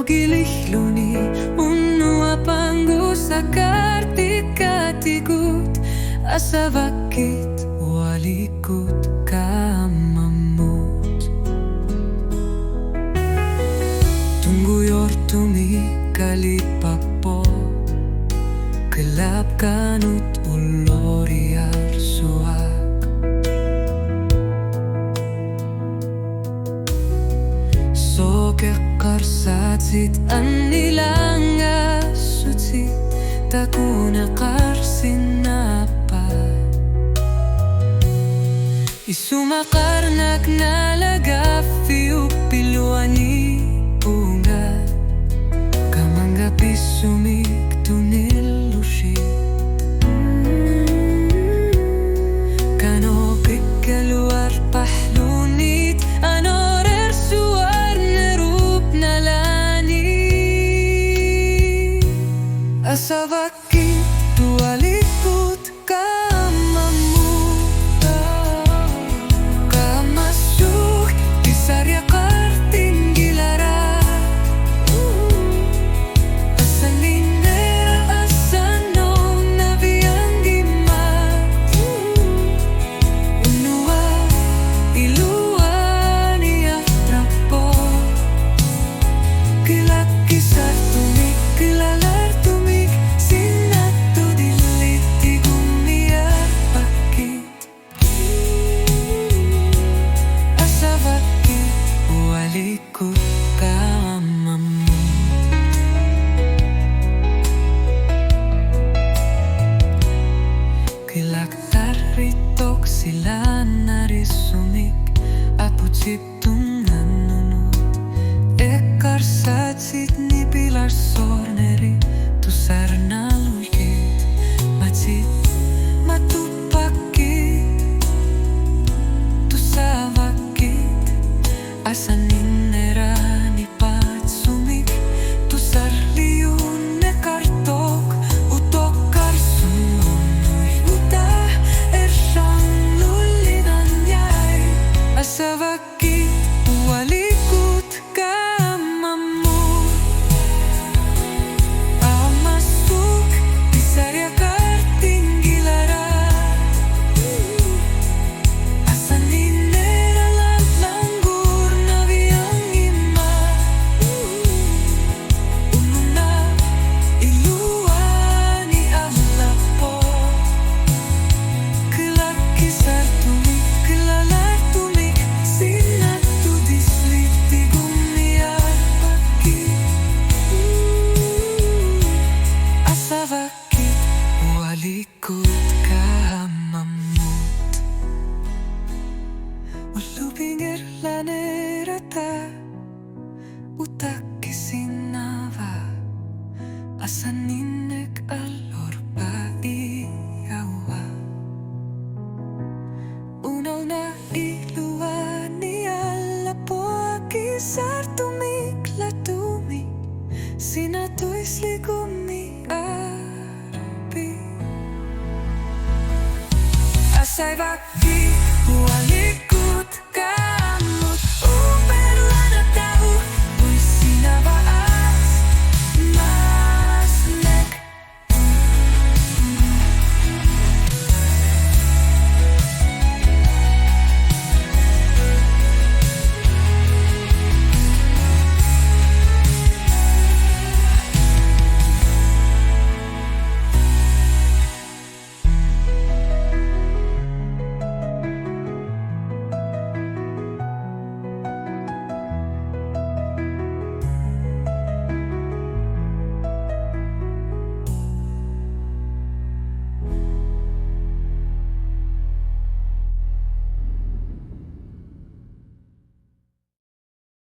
gilihluni unua pangu sakartit katikut asavakit walikut kamamut tunggu yortumi kalipapo gelap kanut uloriar suak karsatsit anilanga sutsi takuna karsinapa isumakarnak nalagafi upiluani bunga kamanga pisumik tunilushi kano kikaluar pahlunit anorer suar asavakit walikut kamamut kamasuk disarya kartin gilara asalinera asano naviangima unua iluani aftrapo kilakisar tumik kilala walikut kamamut kilaktar ritok sila narisumik aputsiptungan nunut ekarsatsit ni pilar sorneri tusar nalulkit matsit matupakit tusavakit asaninera ni patsumik tusar liun ne kartok utok karsunoi uta ershang lulinan yai asavakit walikut kamamut amasuk disarya kartin gilara asaninera lalanggur naviangima ununa iluani allapo kilakisar tumik kilalar tumik sinatu dislit tigumniar pakit asavakit walikut kamamut ulupingir lanerata utakisinava asaninek alorpa iawa unaw na iluani alapo kisar tumik latumi sinatuis ligumi arpi asavakit